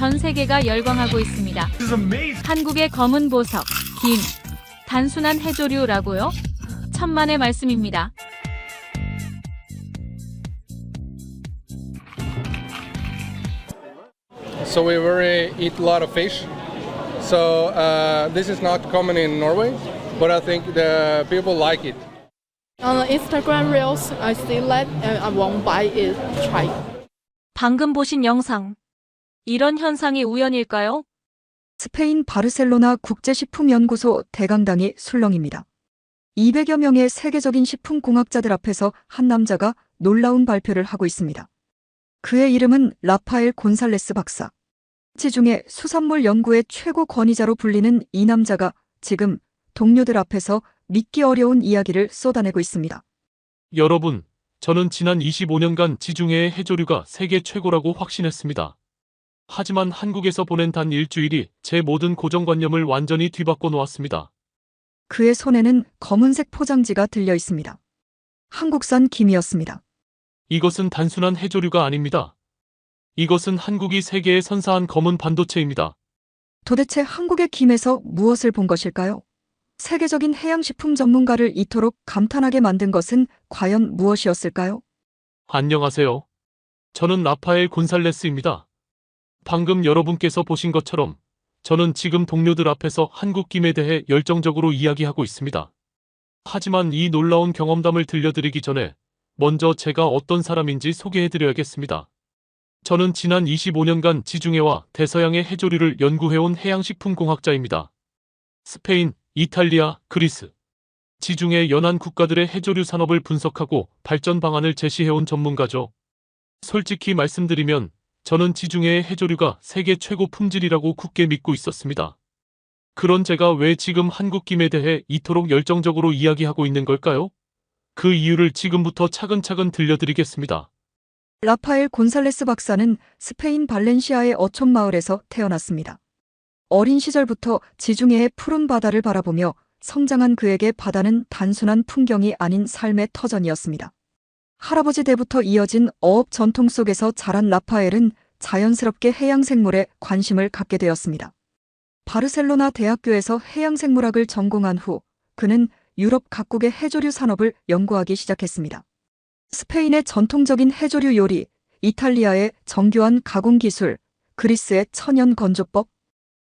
전 세계가 열광하고 있습니다. 한국의 검은 보석, 김, 단순한 해조류라고요? 천만의 말씀입니다. So we very eat a lot of fish. So this is not common in Norway, but I think the people like it. On the Instagram Reels, I see that and I won't buy it. Try. 방금 보신 영상. 이런 현상이 우연일까요? 스페인 바르셀로나 국제식품연구소 대강당이 술렁입니다. 200여 명의 세계적인 식품공학자들 앞에서 한 남자가 놀라운 발표를 하고 있습니다. 그의 이름은 라파엘 곤살레스 박사. 지중해 수산물 연구의 최고 권위자로 불리는 이 남자가 지금 동료들 앞에서 믿기 어려운 이야기를 쏟아내고 있습니다. 여러분, 저는 지난 25년간 지중해의 해조류가 세계 최고라고 확신했습니다. 하지만 한국에서 보낸 단 일주일이 제 모든 고정관념을 완전히 뒤바꿔 놓았습니다. 그의 손에는 검은색 포장지가 들려 있습니다. 한국산 김이었습니다. 이것은 단순한 해조류가 아닙니다. 이것은 한국이 세계에 선사한 검은 반도체입니다. 도대체 한국의 김에서 무엇을 본 것일까요? 세계적인 해양식품 전문가를 이토록 감탄하게 만든 것은 과연 무엇이었을까요? 안녕하세요. 저는 라파엘 곤살레스입니다. 방금 여러분께서 보신 것처럼 저는 지금 동료들 앞에서 한국 김에 대해 열정적으로 이야기하고 있습니다. 하지만 이 놀라운 경험담을 들려드리기 전에 먼저 제가 어떤 사람인지 소개해드려야겠습니다. 저는 지난 25년간 지중해와 대서양의 해조류를 연구해온 해양식품공학자입니다. 스페인, 이탈리아, 그리스, 지중해 연안 국가들의 해조류 산업을 분석하고 발전 방안을 제시해온 전문가죠. 솔직히 말씀드리면 저는 지중해의 해조류가 세계 최고 품질이라고 굳게 믿고 있었습니다. 그런 제가 왜 지금 한국 김에 대해 이토록 열정적으로 이야기하고 있는 걸까요? 그 이유를 지금부터 차근차근 들려드리겠습니다. 라파엘 곤살레스 박사는 스페인 발렌시아의 어촌 마을에서 태어났습니다. 어린 시절부터 지중해의 푸른 바다를 바라보며 성장한 그에게 바다는 단순한 풍경이 아닌 삶의 터전이었습니다. 할아버지 때부터 이어진 어업 전통 속에서 자란 라파엘은 자연스럽게 해양생물에 관심을 갖게 되었습니다. 바르셀로나 대학교에서 해양생물학을 전공한 후 그는 유럽 각국의 해조류 산업을 연구하기 시작했습니다. 스페인의 전통적인 해조류 요리, 이탈리아의 정교한 가공 기술, 그리스의 천연 건조법,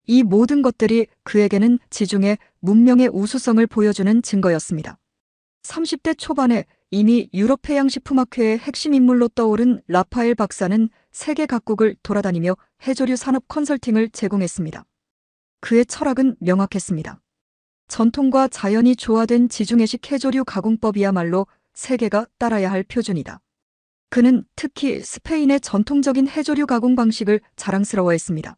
이 모든 것들이 그에게는 지중해 문명의 우수성을 보여주는 증거였습니다. 30대 초반에 이미 유럽 해양식품학회의 핵심 인물로 떠오른 라파엘 박사는 세계 각국을 돌아다니며 해조류 산업 컨설팅을 제공했습니다. 그의 철학은 명확했습니다. 전통과 자연이 조화된 지중해식 해조류 가공법이야말로 세계가 따라야 할 표준이다. 그는 특히 스페인의 전통적인 해조류 가공 방식을 자랑스러워했습니다.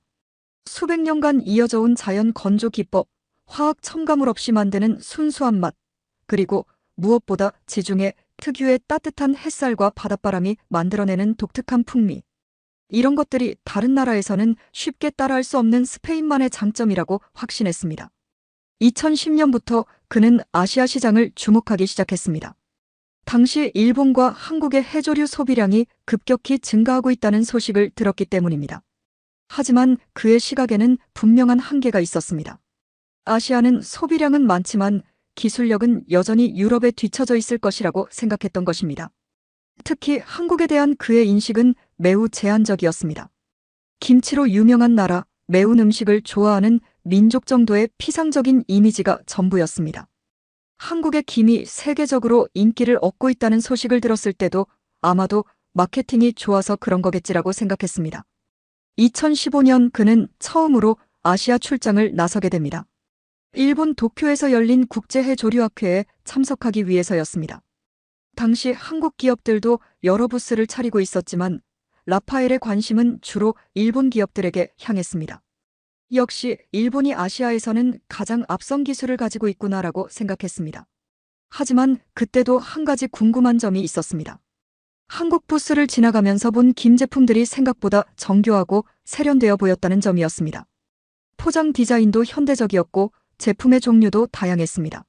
수백 년간 이어져 온 자연 건조 기법, 화학 첨가물 없이 만드는 순수한 맛, 그리고 무엇보다 지중해 특유의 따뜻한 햇살과 바닷바람이 만들어내는 독특한 풍미. 이런 것들이 다른 나라에서는 쉽게 따라할 수 없는 스페인만의 장점이라고 확신했습니다. 2010년부터 그는 아시아 시장을 주목하기 시작했습니다. 당시 일본과 한국의 해조류 소비량이 급격히 증가하고 있다는 소식을 들었기 때문입니다. 하지만 그의 시각에는 분명한 한계가 있었습니다. 아시아는 소비량은 많지만 기술력은 여전히 유럽에 뒤처져 있을 것이라고 생각했던 것입니다. 특히 한국에 대한 그의 인식은 매우 제한적이었습니다. 김치로 유명한 나라, 매운 음식을 좋아하는 민족 정도의 피상적인 이미지가 전부였습니다. 한국의 김이 세계적으로 인기를 얻고 있다는 소식을 들었을 때도 아마도 마케팅이 좋아서 그런 거겠지라고 생각했습니다. 2015년 그는 처음으로 아시아 출장을 나서게 됩니다. 일본 도쿄에서 열린 국제해조류학회에 참석하기 위해서였습니다. 당시 한국 기업들도 여러 부스를 차리고 있었지만 라파엘의 관심은 주로 일본 기업들에게 향했습니다. 역시 일본이 아시아에서는 가장 앞선 기술을 가지고 있구나라고 생각했습니다. 하지만 그때도 한 가지 궁금한 점이 있었습니다. 한국 부스를 지나가면서 본 김 제품들이 생각보다 정교하고 세련되어 보였다는 점이었습니다. 포장 디자인도 현대적이었고 제품의 종류도 다양했습니다.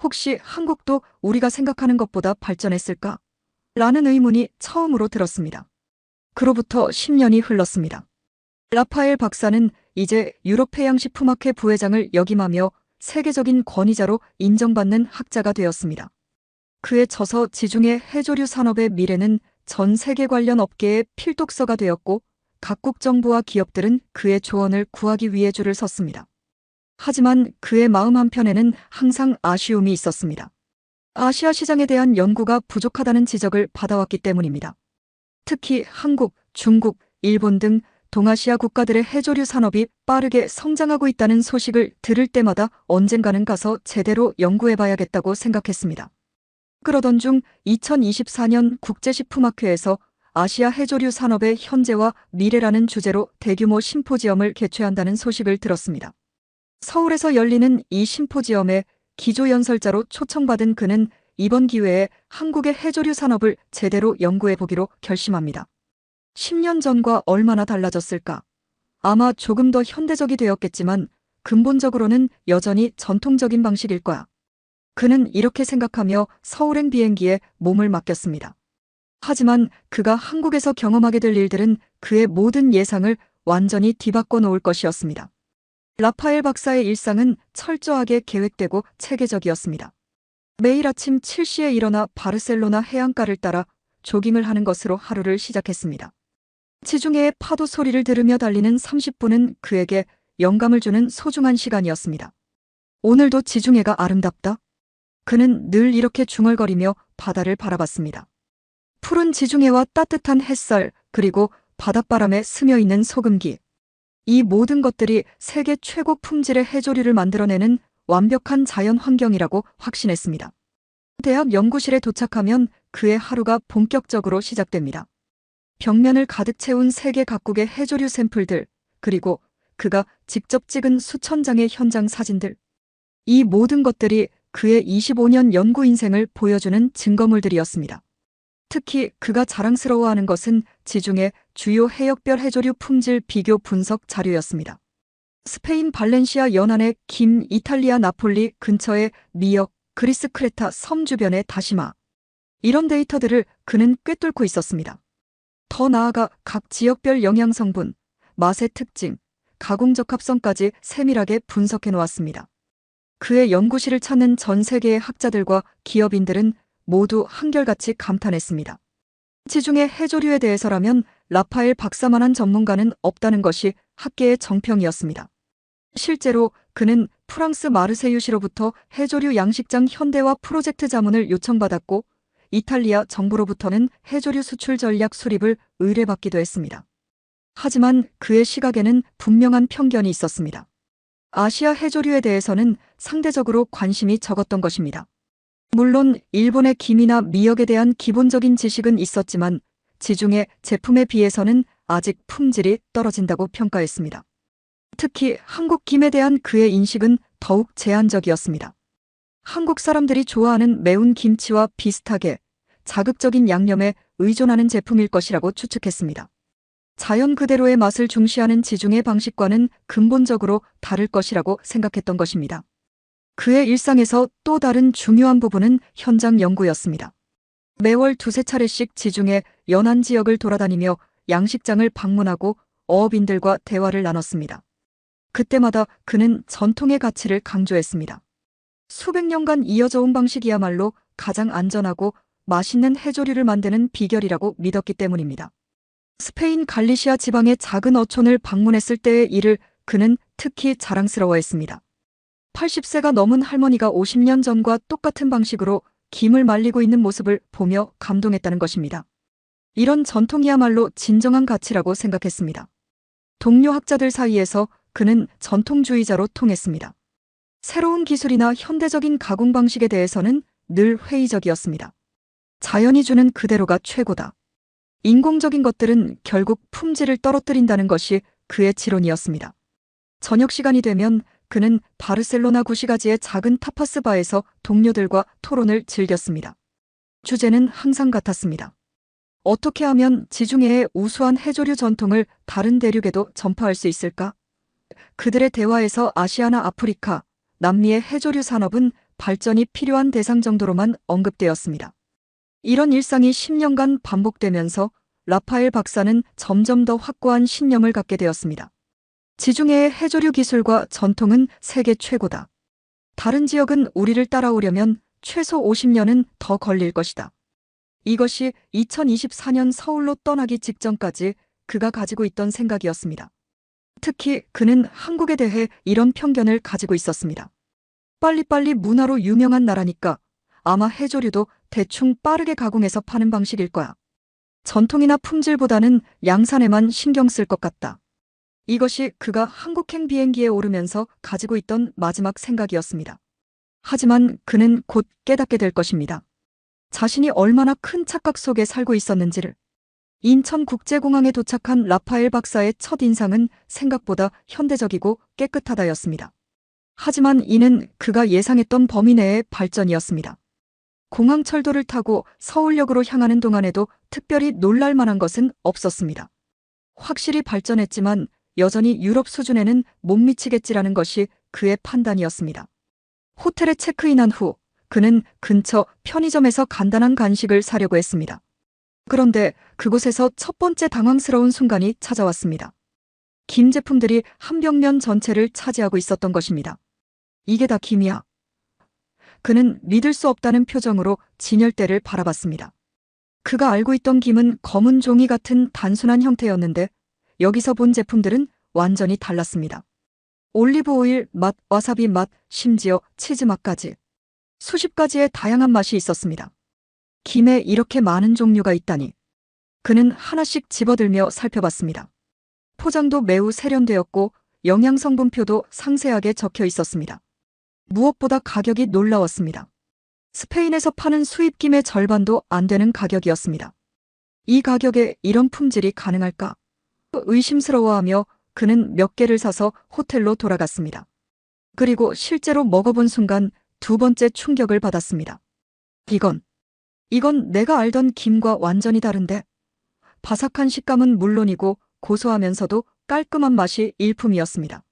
혹시 한국도 우리가 생각하는 것보다 발전했을까? 라는 의문이 처음으로 들었습니다. 그로부터 10년이 흘렀습니다. 라파엘 박사는 이제 유럽 해양식품학회 부회장을 역임하며 세계적인 권위자로 인정받는 학자가 되었습니다. 그의 저서 지중해 해조류 산업의 미래는 전 세계 관련 업계의 필독서가 되었고 각국 정부와 기업들은 그의 조언을 구하기 위해 줄을 섰습니다. 하지만 그의 마음 한편에는 항상 아쉬움이 있었습니다. 아시아 시장에 대한 연구가 부족하다는 지적을 받아왔기 때문입니다. 특히 한국, 중국, 일본 등 동아시아 국가들의 해조류 산업이 빠르게 성장하고 있다는 소식을 들을 때마다 언젠가는 가서 제대로 연구해봐야겠다고 생각했습니다. 그러던 중 2024년 국제식품학회에서 아시아 해조류 산업의 현재와 미래라는 주제로 대규모 심포지엄을 개최한다는 소식을 들었습니다. 서울에서 열리는 이 심포지엄에 기조연설자로 초청받은 그는 이번 기회에 한국의 해조류 산업을 제대로 연구해보기로 결심합니다. 10년 전과 얼마나 달라졌을까? 아마 조금 더 현대적이 되었겠지만 근본적으로는 여전히 전통적인 방식일 거야. 그는 이렇게 생각하며 서울행 비행기에 몸을 맡겼습니다. 하지만 그가 한국에서 경험하게 될 일들은 그의 모든 예상을 완전히 뒤바꿔 놓을 것이었습니다. 라파엘 박사의 일상은 철저하게 계획되고 체계적이었습니다. 매일 아침 7시에 일어나 바르셀로나 해안가를 따라 조깅을 하는 것으로 하루를 시작했습니다. 지중해의 파도 소리를 들으며 달리는 30분은 그에게 영감을 주는 소중한 시간이었습니다. 오늘도 지중해가 아름답다. 그는 늘 이렇게 중얼거리며 바다를 바라봤습니다. 푸른 지중해와 따뜻한 햇살, 그리고 바닷바람에 스며있는 소금기. 이 모든 것들이 세계 최고 품질의 해조류를 만들어내는 완벽한 자연 환경이라고 확신했습니다. 대학 연구실에 도착하면 그의 하루가 본격적으로 시작됩니다. 벽면을 가득 채운 세계 각국의 해조류 샘플들, 그리고 그가 직접 찍은 수천 장의 현장 사진들. 이 모든 것들이 그의 25년 연구 인생을 보여주는 증거물들이었습니다. 특히 그가 자랑스러워하는 것은 지중해 주요 해역별 해조류 품질 비교 분석 자료였습니다. 스페인 발렌시아 연안의 김, 이탈리아 나폴리 근처의 미역, 그리스 크레타 섬 주변의 다시마. 이런 데이터들을 그는 꿰뚫고 있었습니다. 더 나아가 각 지역별 영양 성분, 맛의 특징, 가공 적합성까지 세밀하게 분석해 놓았습니다. 그의 연구실을 찾는 전 세계의 학자들과 기업인들은 모두 한결같이 감탄했습니다. 지중해 해조류에 대해서라면 라파엘 박사만한 전문가는 없다는 것이 학계의 정평이었습니다. 실제로 그는 프랑스 마르세유시로부터 해조류 양식장 현대화 프로젝트 자문을 요청받았고 이탈리아 정부로부터는 해조류 수출 전략 수립을 의뢰받기도 했습니다. 하지만 그의 시각에는 분명한 편견이 있었습니다. 아시아 해조류에 대해서는 상대적으로 관심이 적었던 것입니다. 물론 일본의 김이나 미역에 대한 기본적인 지식은 있었지만 지중해 제품에 비해서는 아직 품질이 떨어진다고 평가했습니다. 특히 한국 김에 대한 그의 인식은 더욱 제한적이었습니다. 한국 사람들이 좋아하는 매운 김치와 비슷하게 자극적인 양념에 의존하는 제품일 것이라고 추측했습니다. 자연 그대로의 맛을 중시하는 지중해 방식과는 근본적으로 다를 것이라고 생각했던 것입니다. 그의 일상에서 또 다른 중요한 부분은 현장 연구였습니다. 매월 두세 차례씩 지중해 연안 지역을 돌아다니며 양식장을 방문하고 어업인들과 대화를 나눴습니다. 그때마다 그는 전통의 가치를 강조했습니다. 수백 년간 이어져 온 방식이야말로 가장 안전하고 맛있는 해조류를 만드는 비결이라고 믿었기 때문입니다. 스페인 갈리시아 지방의 작은 어촌을 방문했을 때의 일을 그는 특히 자랑스러워했습니다. 80세가 넘은 할머니가 50년 전과 똑같은 방식으로 김을 말리고 있는 모습을 보며 감동했다는 것입니다. 이런 전통이야말로 진정한 가치라고 생각했습니다. 동료 학자들 사이에서 그는 전통주의자로 통했습니다. 새로운 기술이나 현대적인 가공 방식에 대해서는 늘 회의적이었습니다. 자연이 주는 그대로가 최고다. 인공적인 것들은 결국 품질을 떨어뜨린다는 것이 그의 지론이었습니다. 저녁 시간이 되면 그는 바르셀로나 구시가지의 작은 타파스 바에서 동료들과 토론을 즐겼습니다. 주제는 항상 같았습니다. 어떻게 하면 지중해의 우수한 해조류 전통을 다른 대륙에도 전파할 수 있을까? 그들의 대화에서 아시아나 아프리카, 남미의 해조류 산업은 발전이 필요한 대상 정도로만 언급되었습니다. 이런 일상이 10년간 반복되면서 라파엘 박사는 점점 더 확고한 신념을 갖게 되었습니다. 지중해의 해조류 기술과 전통은 세계 최고다. 다른 지역은 우리를 따라오려면 최소 50년은 더 걸릴 것이다. 이것이 2024년 서울로 떠나기 직전까지 그가 가지고 있던 생각이었습니다. 특히 그는 한국에 대해 이런 편견을 가지고 있었습니다. 빨리빨리 문화로 유명한 나라니까 아마 해조류도 대충 빠르게 가공해서 파는 방식일 거야. 전통이나 품질보다는 양산에만 신경 쓸 것 같다. 이것이 그가 한국행 비행기에 오르면서 가지고 있던 마지막 생각이었습니다. 하지만 그는 곧 깨닫게 될 것입니다. 자신이 얼마나 큰 착각 속에 살고 있었는지를. 인천국제공항에 도착한 라파엘 박사의 첫 인상은 생각보다 현대적이고 깨끗하다였습니다. 하지만 이는 그가 예상했던 범위 내의 발전이었습니다. 공항철도를 타고 서울역으로 향하는 동안에도 특별히 놀랄 만한 것은 없었습니다. 확실히 발전했지만 여전히 유럽 수준에는 못 미치겠지라는 것이 그의 판단이었습니다. 호텔에 체크인한 후 그는 근처 편의점에서 간단한 간식을 사려고 했습니다. 그런데 그곳에서 첫 번째 당황스러운 순간이 찾아왔습니다. 김 제품들이 한 벽면 전체를 차지하고 있었던 것입니다. 이게 다 김이야. 그는 믿을 수 없다는 표정으로 진열대를 바라봤습니다. 그가 알고 있던 김은 검은 종이 같은 단순한 형태였는데 여기서 본 제품들은 완전히 달랐습니다. 올리브 오일 맛, 와사비 맛, 심지어 치즈 맛까지. 수십 가지의 다양한 맛이 있었습니다. 김에 이렇게 많은 종류가 있다니. 그는 하나씩 집어들며 살펴봤습니다. 포장도 매우 세련되었고 영양성분표도 상세하게 적혀 있었습니다. 무엇보다 가격이 놀라웠습니다. 스페인에서 파는 수입김의 절반도 안 되는 가격이었습니다. 이 가격에 이런 품질이 가능할까? 의심스러워하며 그는 몇 개를 사서 호텔로 돌아갔습니다. 그리고 실제로 먹어본 순간 두 번째 충격을 받았습니다. 이건 내가 알던 김과 완전히 다른데? 바삭한 식감은 물론이고 고소하면서도 깔끔한 맛이 일품이었습니다.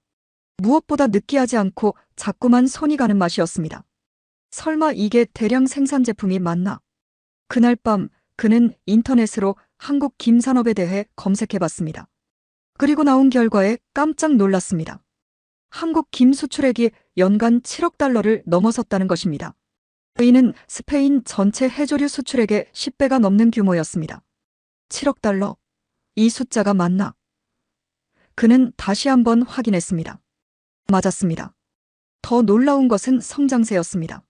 무엇보다 느끼하지 않고 자꾸만 손이 가는 맛이었습니다. 설마 이게 대량 생산 제품이 맞나? 그날 밤 그는 인터넷으로 한국 김 산업에 대해 검색해봤습니다. 그리고 나온 결과에 깜짝 놀랐습니다. 한국 김 수출액이 연간 7억 달러를 넘어섰다는 것입니다. 이는 스페인 전체 해조류 수출액의 10배가 넘는 규모였습니다. 7억 달러. 이 숫자가 맞나? 그는 다시 한번 확인했습니다. 맞았습니다. 더 놀라운 것은 성장세였습니다.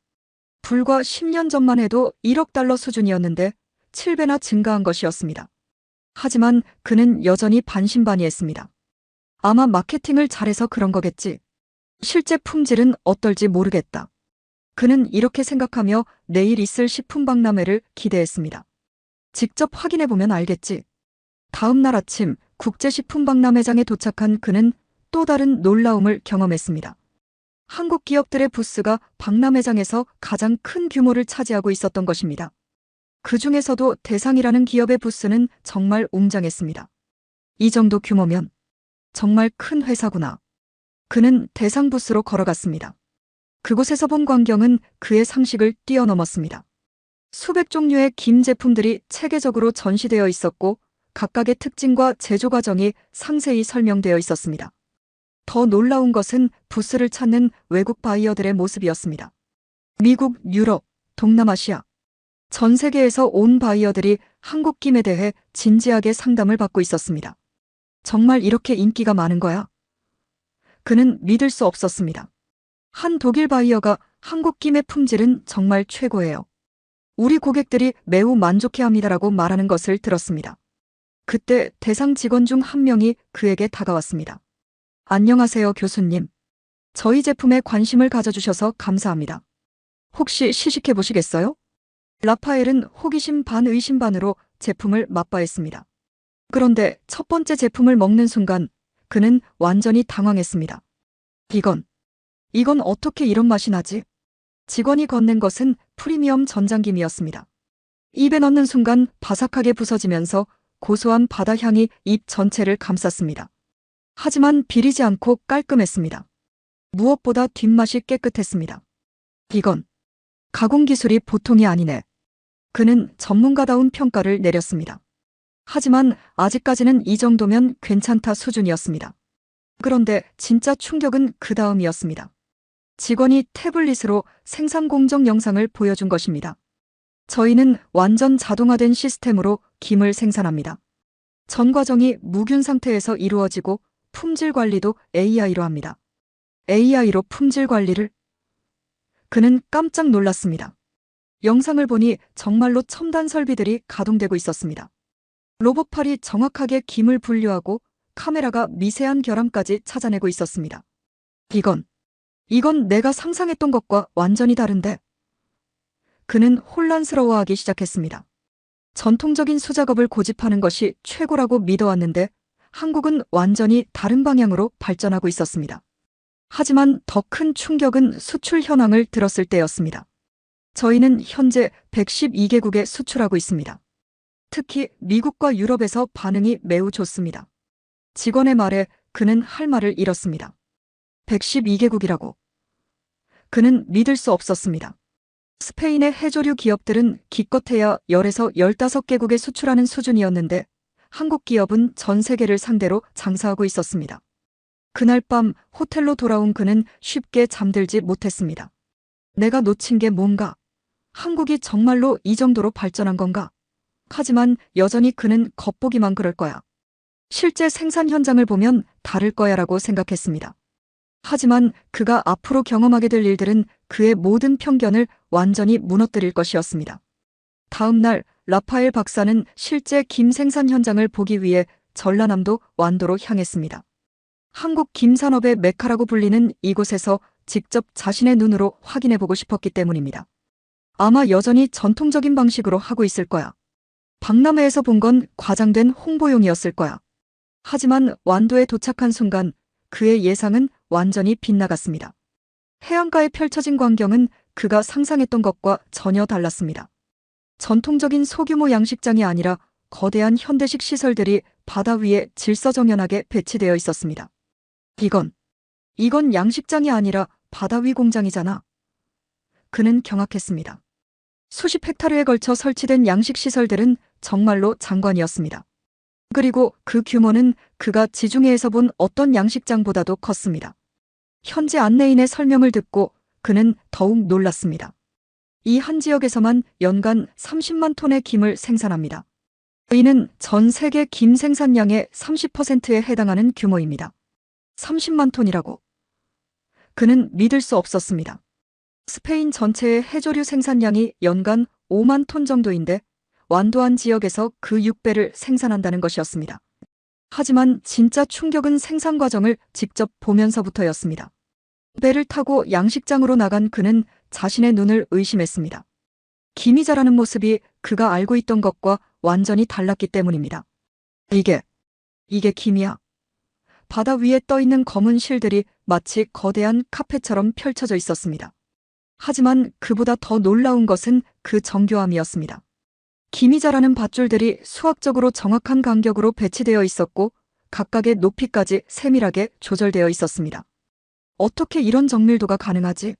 불과 10년 전만 해도 1억 달러 수준이었는데 7배나 증가한 것이었습니다. 하지만 그는 여전히 반신반의했습니다. 아마 마케팅을 잘해서 그런 거겠지. 실제 품질은 어떨지 모르겠다. 그는 이렇게 생각하며 내일 있을 식품박람회를 기대했습니다. 직접 확인해보면 알겠지. 다음 날 아침 국제식품박람회장에 도착한 그는 또 다른 놀라움을 경험했습니다. 한국 기업들의 부스가 박람회장에서 가장 큰 규모를 차지하고 있었던 것입니다. 그 중에서도 대상이라는 기업의 부스는 정말 웅장했습니다. 이 정도 규모면 정말 큰 회사구나. 그는 대상 부스로 걸어갔습니다. 그곳에서 본 광경은 그의 상식을 뛰어넘었습니다. 수백 종류의 김 제품들이 체계적으로 전시되어 있었고 각각의 특징과 제조 과정이 상세히 설명되어 있었습니다. 더 놀라운 것은 부스를 찾는 외국 바이어들의 모습이었습니다. 미국, 유럽, 동남아시아. 전 세계에서 온 바이어들이 한국 김에 대해 진지하게 상담을 받고 있었습니다. 정말 이렇게 인기가 많은 거야? 그는 믿을 수 없었습니다. 한 독일 바이어가 한국 김의 품질은 정말 최고예요. 우리 고객들이 매우 만족해합니다라고 말하는 것을 들었습니다. 그때 대상 직원 중 한 명이 그에게 다가왔습니다. 안녕하세요, 교수님. 저희 제품에 관심을 가져주셔서 감사합니다. 혹시 시식해 보시겠어요? 라파엘은 호기심 반 의심 반으로 제품을 맛봐했습니다. 그런데 첫 번째 제품을 먹는 순간 그는 완전히 당황했습니다. 이건 어떻게 이런 맛이 나지? 직원이 건넨 것은 프리미엄 전장김이었습니다. 입에 넣는 순간 바삭하게 부서지면서 고소한 바다 향이 입 전체를 감쌌습니다. 하지만 비리지 않고 깔끔했습니다. 무엇보다 뒷맛이 깨끗했습니다. 가공 기술이 보통이 아니네. 그는 전문가다운 평가를 내렸습니다. 하지만 아직까지는 이 정도면 괜찮다 수준이었습니다. 그런데 진짜 충격은 그 다음이었습니다. 직원이 태블릿으로 생산 공정 영상을 보여준 것입니다. 저희는 완전 자동화된 시스템으로 김을 생산합니다. 전 과정이 무균 상태에서 이루어지고 품질 관리도 AI로 합니다. AI로 품질 관리를? 그는 깜짝 놀랐습니다. 영상을 보니 정말로 첨단 설비들이 가동되고 있었습니다. 로봇팔이 정확하게 김을 분류하고 카메라가 미세한 결함까지 찾아내고 있었습니다. 이건 내가 상상했던 것과 완전히 다른데. 그는 혼란스러워하기 시작했습니다. 전통적인 수작업을 고집하는 것이 최고라고 믿어왔는데 한국은 완전히 다른 방향으로 발전하고 있었습니다. 하지만 더 큰 충격은 수출 현황을 들었을 때였습니다. 저희는 현재 112개국에 수출하고 있습니다. 특히 미국과 유럽에서 반응이 매우 좋습니다. 직원의 말에 그는 할 말을 잃었습니다. 112개국이라고. 그는 믿을 수 없었습니다. 스페인의 해조류 기업들은 기껏해야 10에서 15개국에 수출하는 수준이었는데 한국 기업은 전 세계를 상대로 장사하고 있었습니다. 그날 밤 호텔로 돌아온 그는 쉽게 잠들지 못했습니다. 내가 놓친 게 뭔가? 한국이 정말로 이 정도로 발전한 건가? 하지만 여전히 그는 겉보기만 그럴 거야. 실제 생산 현장을 보면 다를 거야라고 생각했습니다. 하지만 그가 앞으로 경험하게 될 일들은 그의 모든 편견을 완전히 무너뜨릴 것이었습니다. 다음 날 라파엘 박사는 실제 김 생산 현장을 보기 위해 전라남도 완도로 향했습니다. 한국 김산업의 메카라고 불리는 이곳에서 직접 자신의 눈으로 확인해보고 싶었기 때문입니다. 아마 여전히 전통적인 방식으로 하고 있을 거야. 박람회에서 본 건 과장된 홍보용이었을 거야. 하지만 완도에 도착한 순간 그의 예상은 완전히 빗나갔습니다. 해안가에 펼쳐진 광경은 그가 상상했던 것과 전혀 달랐습니다. 전통적인 소규모 양식장이 아니라 거대한 현대식 시설들이 바다 위에 질서정연하게 배치되어 있었습니다. 이건 양식장이 아니라 바다 위 공장이잖아. 그는 경악했습니다. 수십 헥타르에 걸쳐 설치된 양식시설들은 정말로 장관이었습니다. 그리고 그 규모는 그가 지중해에서 본 어떤 양식장보다도 컸습니다. 현지 안내인의 설명을 듣고 그는 더욱 놀랐습니다. 이 한 지역에서만 연간 30만 톤의 김을 생산합니다. 이는 전 세계 김 생산량의 30%에 해당하는 규모입니다. 30만 톤이라고. 그는 믿을 수 없었습니다. 스페인 전체의 해조류 생산량이 연간 5만 톤 정도인데 완도한 지역에서 그 6배를 생산한다는 것이었습니다. 하지만 진짜 충격은 생산 과정을 직접 보면서부터였습니다. 배를 타고 양식장으로 나간 그는 자신의 눈을 의심했습니다. 김이 자라는 모습이 그가 알고 있던 것과 완전히 달랐기 때문입니다. 이게 김이야. 바다 위에 떠있는 검은 실들이 마치 거대한 카펫처럼 펼쳐져 있었습니다. 하지만 그보다 더 놀라운 것은 그 정교함이었습니다. 김이 자라는 밧줄들이 수학적으로 정확한 간격으로 배치되어 있었고 각각의 높이까지 세밀하게 조절되어 있었습니다. 어떻게 이런 정밀도가 가능하지?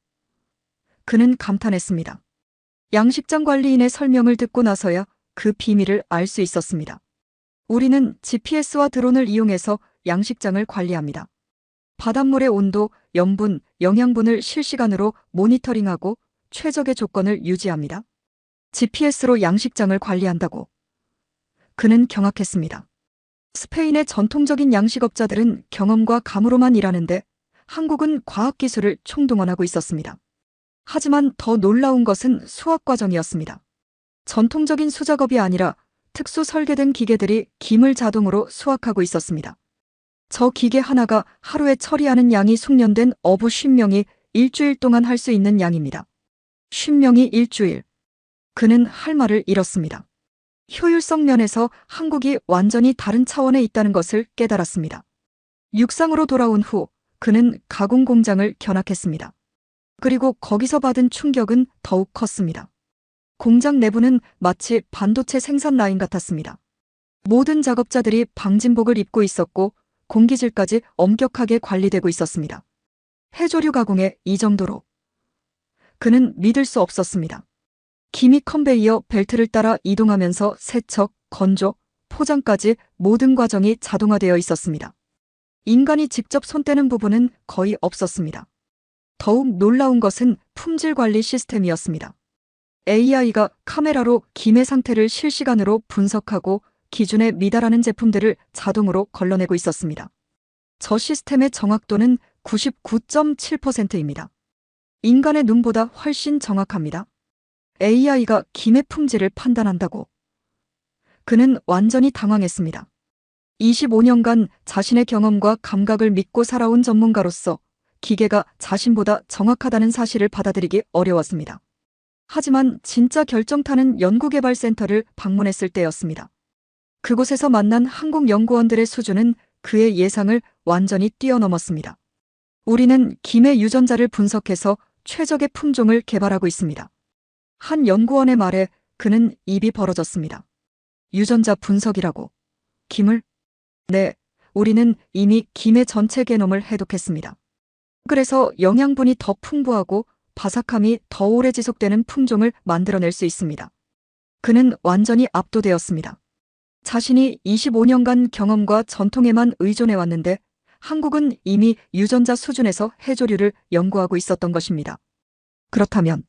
그는 감탄했습니다. 양식장 관리인의 설명을 듣고 나서야 그 비밀을 알 수 있었습니다. 우리는 GPS와 드론을 이용해서 양식장을 관리합니다. 바닷물의 온도, 염분, 영양분을 실시간으로 모니터링하고 최적의 조건을 유지합니다. GPS로 양식장을 관리한다고. 그는 경악했습니다. 스페인의 전통적인 양식업자들은 경험과 감으로만 일하는데 한국은 과학기술을 총동원하고 있었습니다. 하지만 더 놀라운 것은 수학 과정이었습니다. 전통적인 수작업이 아니라 특수 설계된 기계들이 김을 자동으로 수확하고 있었습니다. 저 기계 하나가 하루에 처리하는 양이 숙련된 어부 50명이 일주일 동안 할 수 있는 양입니다. 50명이 일주일. 그는 할 말을 잃었습니다. 효율성 면에서 한국이 완전히 다른 차원에 있다는 것을 깨달았습니다. 육상으로 돌아온 후 그는 가공 공장을 견학했습니다. 그리고 거기서 받은 충격은 더욱 컸습니다. 공장 내부는 마치 반도체 생산 라인 같았습니다. 모든 작업자들이 방진복을 입고 있었고 공기질까지 엄격하게 관리되고 있었습니다. 해조류 가공에 이 정도로. 그는 믿을 수 없었습니다. 김이 컨베이어 벨트를 따라 이동하면서 세척, 건조, 포장까지 모든 과정이 자동화되어 있었습니다. 인간이 직접 손대는 부분은 거의 없었습니다. 더욱 놀라운 것은 품질 관리 시스템이었습니다. AI가 카메라로 김의 상태를 실시간으로 분석하고 기준에 미달하는 제품들을 자동으로 걸러내고 있었습니다. 저 시스템의 정확도는 99.7%입니다. 인간의 눈보다 훨씬 정확합니다. AI가 김의 품질을 판단한다고. 그는 완전히 당황했습니다. 25년간 자신의 경험과 감각을 믿고 살아온 전문가로서 기계가 자신보다 정확하다는 사실을 받아들이기 어려웠습니다. 하지만 진짜 결정타는 연구개발센터를 방문했을 때였습니다. 그곳에서 만난 한국 연구원들의 수준은 그의 예상을 완전히 뛰어넘었습니다. 우리는 김의 유전자를 분석해서 최적의 품종을 개발하고 있습니다. 한 연구원의 말에 그는 입이 벌어졌습니다. 유전자 분석이라고. 김을? 네, 우리는 이미 김의 전체 게놈을 해독했습니다. 그래서 영양분이 더 풍부하고 바삭함이 더 오래 지속되는 품종을 만들어낼 수 있습니다. 그는 완전히 압도되었습니다. 자신이 25년간 경험과 전통에만 의존해왔는데 한국은 이미 유전자 수준에서 해조류를 연구하고 있었던 것입니다. 그렇다면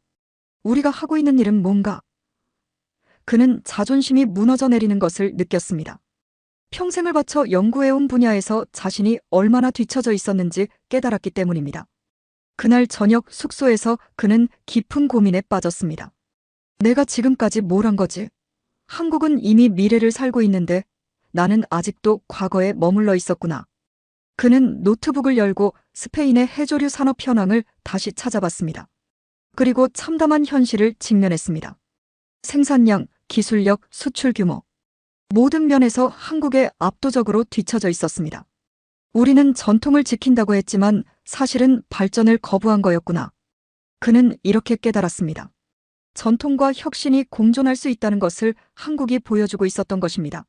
우리가 하고 있는 일은 뭔가? 그는 자존심이 무너져 내리는 것을 느꼈습니다. 평생을 바쳐 연구해온 분야에서 자신이 얼마나 뒤처져 있었는지 깨달았기 때문입니다. 그날 저녁 숙소에서 그는 깊은 고민에 빠졌습니다. 내가 지금까지 뭘 한 거지? 한국은 이미 미래를 살고 있는데 나는 아직도 과거에 머물러 있었구나. 그는 노트북을 열고 스페인의 해조류 산업 현황을 다시 찾아봤습니다. 그리고 참담한 현실을 직면했습니다. 생산량, 기술력, 수출 규모. 모든 면에서 한국에 압도적으로 뒤처져 있었습니다. 우리는 전통을 지킨다고 했지만 사실은 발전을 거부한 거였구나. 그는 이렇게 깨달았습니다. 전통과 혁신이 공존할 수 있다는 것을 한국이 보여주고 있었던 것입니다.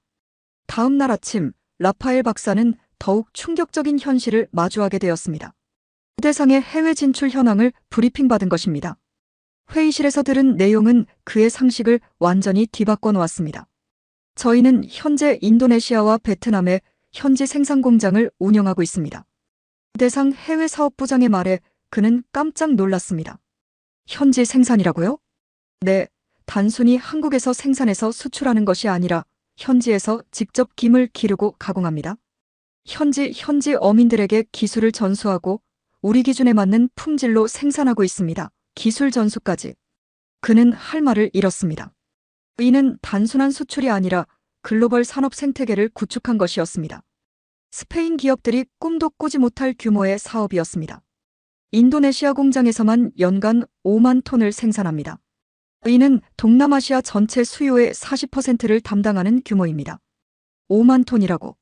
다음 날 아침, 라파엘 박사는 더욱 충격적인 현실을 마주하게 되었습니다. 부대상의 해외 진출 현황을 브리핑받은 것입니다. 회의실에서 들은 내용은 그의 상식을 완전히 뒤바꿔 놓았습니다. 저희는 현재 인도네시아와 베트남에 현지 생산 공장을 운영하고 있습니다. 부대상 해외 사업부장의 말에 그는 깜짝 놀랐습니다. 현지 생산이라고요? 네, 단순히 한국에서 생산해서 수출하는 것이 아니라 현지에서 직접 김을 기르고 가공합니다. 현지 어민들에게 기술을 전수하고 우리 기준에 맞는 품질로 생산하고 있습니다. 기술 전수까지. 그는 할 말을 잃었습니다. 이는 단순한 수출이 아니라 글로벌 산업 생태계를 구축한 것이었습니다. 스페인 기업들이 꿈도 꾸지 못할 규모의 사업이었습니다. 인도네시아 공장에서만 연간 5만 톤을 생산합니다. 이는 동남아시아 전체 수요의 40%를 담당하는 규모입니다. 5만 톤이라고.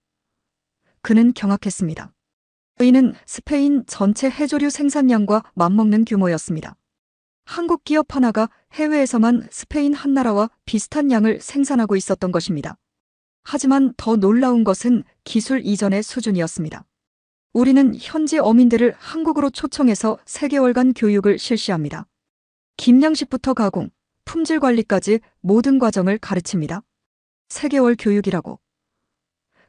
그는 경악했습니다. 이는 스페인 전체 해조류 생산량과 맞먹는 규모였습니다. 한국 기업 하나가 해외에서만 스페인 한 나라와 비슷한 양을 생산하고 있었던 것입니다. 하지만 더 놀라운 것은 기술 이전의 수준이었습니다. 우리는 현지 어민들을 한국으로 초청해서 3개월간 교육을 실시합니다. 김양식부터 가공, 품질 관리까지 모든 과정을 가르칩니다. 3개월 교육이라고.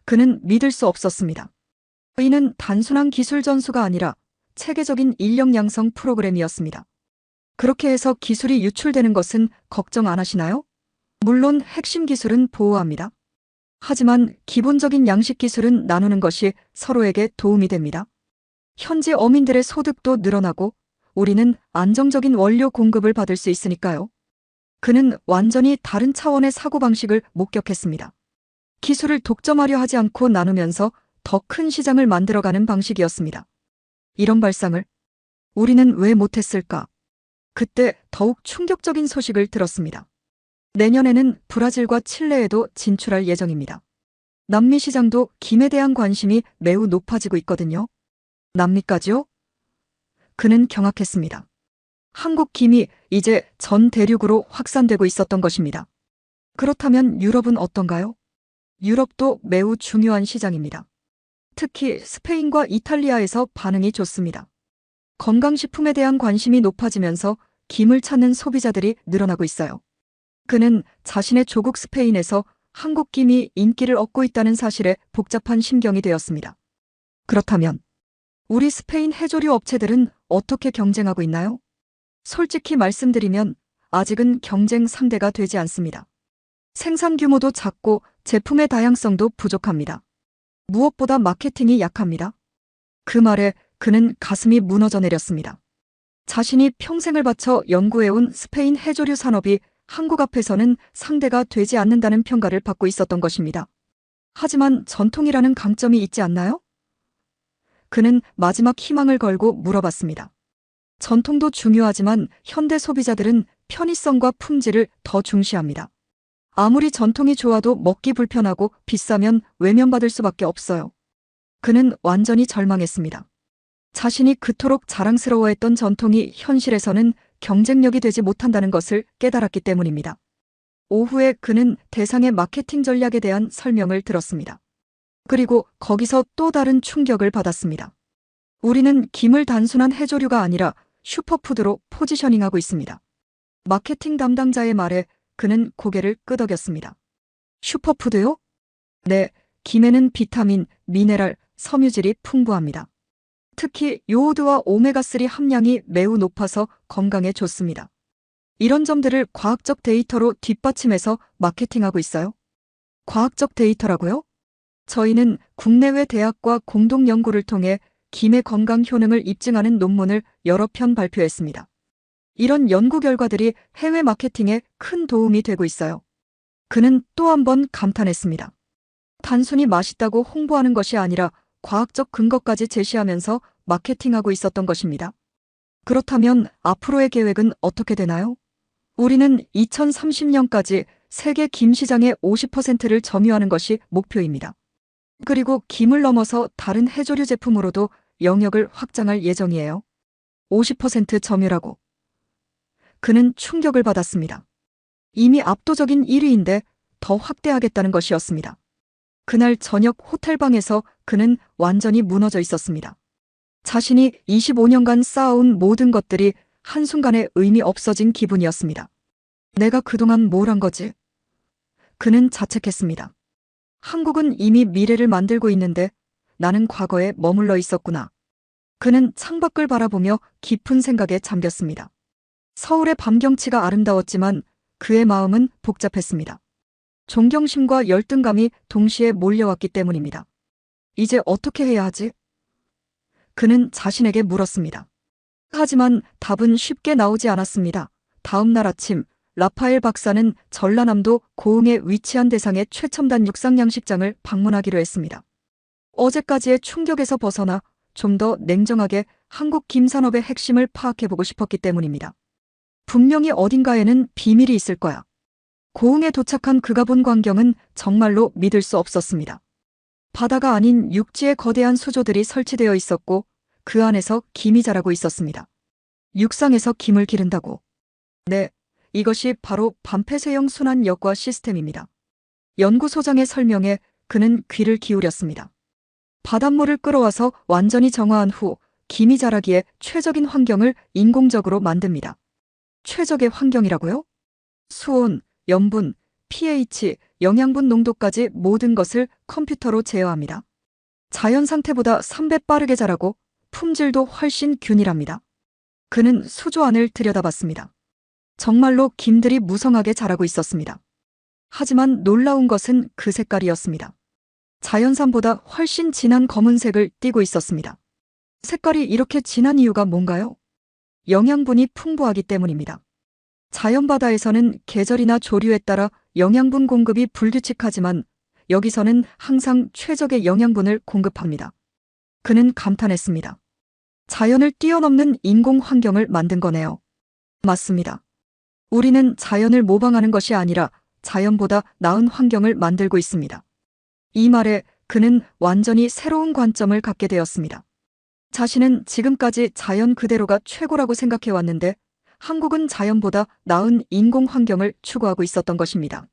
그는 믿을 수 없었습니다. 이는 단순한 기술 전수가 아니라 체계적인 인력 양성 프로그램이었습니다. 그렇게 해서 기술이 유출되는 것은 걱정 안 하시나요? 물론 핵심 기술은 보호합니다. 하지만 기본적인 양식 기술은 나누는 것이 서로에게 도움이 됩니다. 현지 어민들의 소득도 늘어나고 우리는 안정적인 원료 공급을 받을 수 있으니까요. 그는 완전히 다른 차원의 사고방식을 목격했습니다. 기술을 독점하려 하지 않고 나누면서 더 큰 시장을 만들어가는 방식이었습니다. 이런 발상을 우리는 왜 못했을까? 그때 더욱 충격적인 소식을 들었습니다. 내년에는 브라질과 칠레에도 진출할 예정입니다. 남미 시장도 김에 대한 관심이 매우 높아지고 있거든요. 남미까지요? 그는 경악했습니다. 한국 김이 이제 전 대륙으로 확산되고 있었던 것입니다. 그렇다면 유럽은 어떤가요? 유럽도 매우 중요한 시장입니다. 특히 스페인과 이탈리아에서 반응이 좋습니다. 건강식품에 대한 관심이 높아지면서 김을 찾는 소비자들이 늘어나고 있어요. 그는 자신의 조국 스페인에서 한국 김이 인기를 얻고 있다는 사실에 복잡한 심경이 되었습니다. 그렇다면 우리 스페인 해조류 업체들은 어떻게 경쟁하고 있나요? 솔직히 말씀드리면 아직은 경쟁 상대가 되지 않습니다. 생산 규모도 작고 제품의 다양성도 부족합니다. 무엇보다 마케팅이 약합니다. 그 말에 그는 가슴이 무너져 내렸습니다. 자신이 평생을 바쳐 연구해온 스페인 해조류 산업이 한국 앞에서는 상대가 되지 않는다는 평가를 받고 있었던 것입니다. 하지만 전통이라는 강점이 있지 않나요? 그는 마지막 희망을 걸고 물어봤습니다. 전통도 중요하지만 현대 소비자들은 편의성과 품질을 더 중시합니다. 아무리 전통이 좋아도 먹기 불편하고 비싸면 외면받을 수밖에 없어요. 그는 완전히 절망했습니다. 자신이 그토록 자랑스러워했던 전통이 현실에서는 경쟁력이 되지 못한다는 것을 깨달았기 때문입니다. 오후에 그는 대상의 마케팅 전략에 대한 설명을 들었습니다. 그리고 거기서 또 다른 충격을 받았습니다. 우리는 김을 단순한 해조류가 아니라 슈퍼푸드로 포지셔닝하고 있습니다. 마케팅 담당자의 말에 그는 고개를 끄덕였습니다. 슈퍼푸드요? 네, 김에는 비타민, 미네랄, 섬유질이 풍부합니다. 특히 요오드와 오메가3 함량이 매우 높아서 건강에 좋습니다. 이런 점들을 과학적 데이터로 뒷받침해서 마케팅하고 있어요. 과학적 데이터라고요? 저희는 국내외 대학과 공동 연구를 통해 김의 건강 효능을 입증하는 논문을 여러 편 발표했습니다. 이런 연구 결과들이 해외 마케팅에 큰 도움이 되고 있어요. 그는 또 한 번 감탄했습니다. 단순히 맛있다고 홍보하는 것이 아니라 과학적 근거까지 제시하면서 마케팅하고 있었던 것입니다. 그렇다면 앞으로의 계획은 어떻게 되나요? 우리는 2030년까지 세계 김 시장의 50%를 점유하는 것이 목표입니다. 그리고 김을 넘어서 다른 해조류 제품으로도 영역을 확장할 예정이에요. 50% 점유라고. 그는 충격을 받았습니다. 이미 압도적인 1위인데 더 확대하겠다는 것이었습니다. 그날 저녁 호텔방에서 그는 완전히 무너져 있었습니다. 자신이 25년간 쌓아온 모든 것들이 한순간에 의미 없어진 기분이었습니다. 내가 그동안 뭘 한 거지? 그는 자책했습니다. 한국은 이미 미래를 만들고 있는데 나는 과거에 머물러 있었구나. 그는 창밖을 바라보며 깊은 생각에 잠겼습니다. 서울의 밤 경치가 아름다웠지만 그의 마음은 복잡했습니다. 존경심과 열등감이 동시에 몰려왔기 때문입니다. 이제 어떻게 해야 하지? 그는 자신에게 물었습니다. 하지만 답은 쉽게 나오지 않았습니다. 다음 날 아침, 라파엘 박사는 전라남도 고흥에 위치한 대상의 최첨단 육상양식장을 방문하기로 했습니다. 어제까지의 충격에서 벗어나 좀 더 냉정하게 한국 김산업의 핵심을 파악해보고 싶었기 때문입니다. 분명히 어딘가에는 비밀이 있을 거야. 고흥에 도착한 그가 본 광경은 정말로 믿을 수 없었습니다. 바다가 아닌 육지에 거대한 수조들이 설치되어 있었고 그 안에서 김이 자라고 있었습니다. 육상에서 김을 기른다고. 네, 이것이 바로 반폐쇄형 순환 역과 시스템입니다. 연구소장의 설명에 그는 귀를 기울였습니다. 바닷물을 끌어와서 완전히 정화한 후 김이 자라기에 최적인 환경을 인공적으로 만듭니다. 최적의 환경이라고요? 수온, 염분, pH, 영양분 농도까지 모든 것을 컴퓨터로 제어합니다. 자연 상태보다 3배 빠르게 자라고 품질도 훨씬 균일합니다. 그는 수조 안을 들여다봤습니다. 정말로 김들이 무성하게 자라고 있었습니다. 하지만 놀라운 것은 그 색깔이었습니다. 자연산보다 훨씬 진한 검은색을 띠고 있었습니다. 색깔이 이렇게 진한 이유가 뭔가요? 영양분이 풍부하기 때문입니다. 자연바다에서는 계절이나 조류에 따라 영양분 공급이 불규칙하지만 여기서는 항상 최적의 영양분을 공급합니다. 그는 감탄했습니다. 자연을 뛰어넘는 인공 환경을 만든 거네요. 맞습니다. 우리는 자연을 모방하는 것이 아니라 자연보다 나은 환경을 만들고 있습니다. 이 말에 그는 완전히 새로운 관점을 갖게 되었습니다. 자신은 지금까지 자연 그대로가 최고라고 생각해왔는데 한국은 자연보다 나은 인공 환경을 추구하고 있었던 것입니다.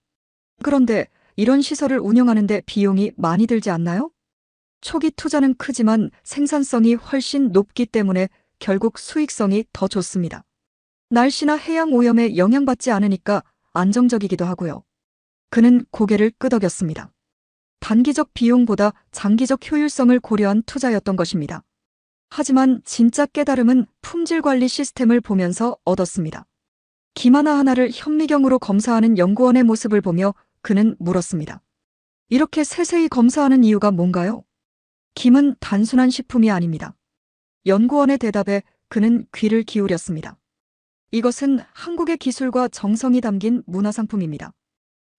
그런데 이런 시설을 운영하는데 비용이 많이 들지 않나요? 초기 투자는 크지만 생산성이 훨씬 높기 때문에 결국 수익성이 더 좋습니다. 날씨나 해양 오염에 영향받지 않으니까 안정적이기도 하고요. 그는 고개를 끄덕였습니다. 단기적 비용보다 장기적 효율성을 고려한 투자였던 것입니다. 하지만 진짜 깨달음은 품질 관리 시스템을 보면서 얻었습니다. 김 하나하나를 현미경으로 검사하는 연구원의 모습을 보며 그는 물었습니다. 이렇게 세세히 검사하는 이유가 뭔가요? 김은 단순한 식품이 아닙니다. 연구원의 대답에 그는 귀를 기울였습니다. 이것은 한국의 기술과 정성이 담긴 문화상품입니다.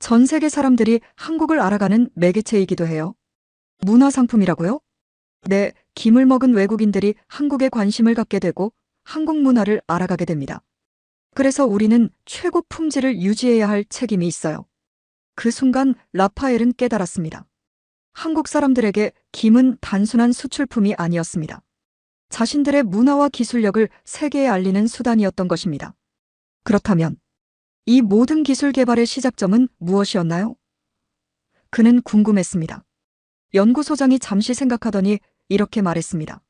전 세계 사람들이 한국을 알아가는 매개체이기도 해요. 문화상품이라고요? 네, 김을 먹은 외국인들이 한국에 관심을 갖게 되고 한국 문화를 알아가게 됩니다. 그래서 우리는 최고 품질을 유지해야 할 책임이 있어요. 그 순간 라파엘은 깨달았습니다. 한국 사람들에게 김은 단순한 수출품이 아니었습니다. 자신들의 문화와 기술력을 세계에 알리는 수단이었던 것입니다. 그렇다면 이 모든 기술 개발의 시작점은 무엇이었나요? 그는 궁금했습니다. 연구소장이 잠시 생각하더니 이렇게 말했습니다.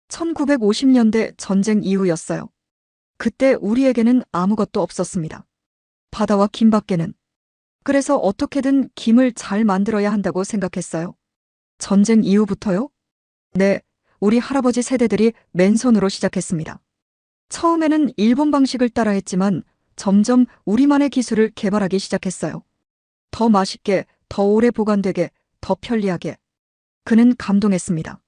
1950년대 전쟁 이후였어요. 그때 우리에게는 아무것도 없었습니다. 바다와 김밖에는. 그래서 어떻게든 김을 잘 만들어야 한다고 생각했어요. 전쟁 이후부터요? 네, 우리 할아버지 세대들이 맨손으로 시작했습니다. 처음에는 일본 방식을 따라했지만 점점 우리만의 기술을 개발하기 시작했어요. 더 맛있게, 더 오래 보관되게, 더 편리하게. 그는 감동했습니다.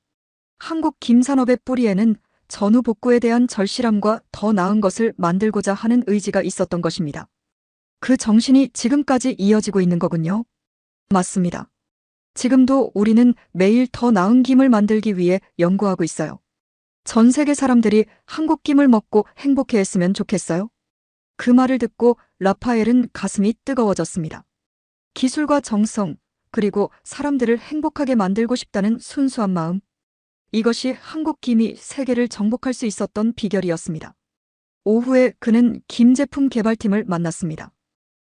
한국 김산업의 뿌리에는 전후 복구에 대한 절실함과 더 나은 것을 만들고자 하는 의지가 있었던 것입니다. 그 정신이 지금까지 이어지고 있는 거군요. 맞습니다. 지금도 우리는 매일 더 나은 김을 만들기 위해 연구하고 있어요. 전 세계 사람들이 한국 김을 먹고 행복해했으면 좋겠어요. 그 말을 듣고 라파엘은 가슴이 뜨거워졌습니다. 기술과 정성, 그리고 사람들을 행복하게 만들고 싶다는 순수한 마음. 이것이 한국 김이 세계를 정복할 수 있었던 비결이었습니다. 오후에 그는 김 제품 개발팀을 만났습니다.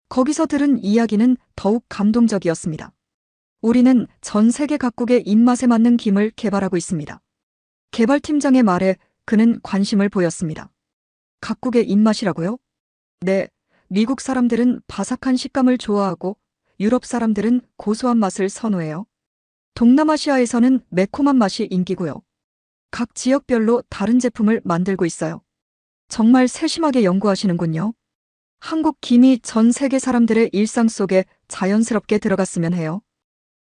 거기서 들은 이야기는 더욱 감동적이었습니다. 우리는 전 세계 각국의 입맛에 맞는 김을 개발하고 있습니다. 개발팀장의 말에 그는 관심을 보였습니다. 각국의 입맛이라고요? 네, 미국 사람들은 바삭한 식감을 좋아하고 유럽 사람들은 고소한 맛을 선호해요. 동남아시아에서는 매콤한 맛이 인기고요. 각 지역별로 다른 제품을 만들고 있어요. 정말 세심하게 연구하시는군요. 한국 김이 전 세계 사람들의 일상 속에 자연스럽게 들어갔으면 해요.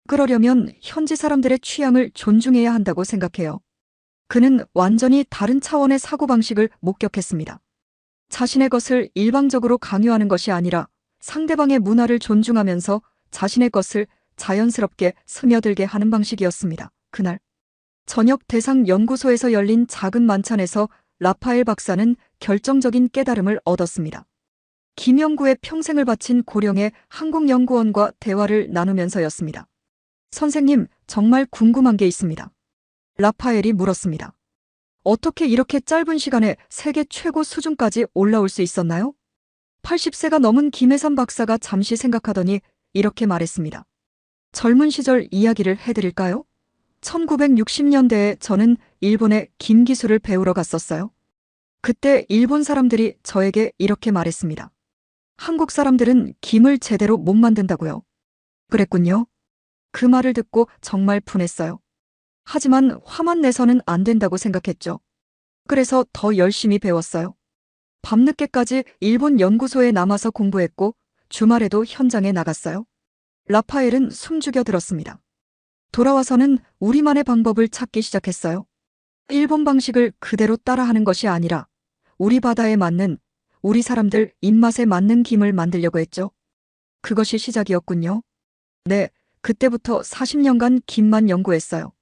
그러려면 현지 사람들의 취향을 존중해야 한다고 생각해요. 그는 완전히 다른 차원의 사고방식을 목격했습니다. 자신의 것을 일방적으로 강요하는 것이 아니라 상대방의 문화를 존중하면서 자신의 것을 자연스럽게 스며들게 하는 방식이었습니다. 그날 저녁 대상 연구소에서 열린 작은 만찬에서 라파엘 박사는 결정적인 깨달음을 얻었습니다. 김영구의 평생을 바친 고령의 한국 연구원과 대화를 나누면서였습니다. 선생님, 정말 궁금한 게 있습니다. 라파엘이 물었습니다. 어떻게 이렇게 짧은 시간에 세계 최고 수준까지 올라올 수 있었나요? 80세가 넘은 김혜삼 박사가 잠시 생각하더니 이렇게 말했습니다. 젊은 시절 이야기를 해드릴까요? 1960년대에 저는 일본에 김 기술을 배우러 갔었어요. 그때 일본 사람들이 저에게 이렇게 말했습니다. 한국 사람들은 김을 제대로 못 만든다고요. 그랬군요. 그 말을 듣고 정말 분했어요. 하지만 화만 내서는 안 된다고 생각했죠. 그래서 더 열심히 배웠어요. 밤늦게까지 일본 연구소에 남아서 공부했고 주말에도 현장에 나갔어요. 라파엘은 숨죽여 들었습니다. 돌아와서는 우리만의 방법을 찾기 시작했어요. 일본 방식을 그대로 따라하는 것이 아니라 우리 바다에 맞는, 우리 사람들 입맛에 맞는 김을 만들려고 했죠. 그것이 시작이었군요. 네, 그때부터 40년간 김만 연구했어요.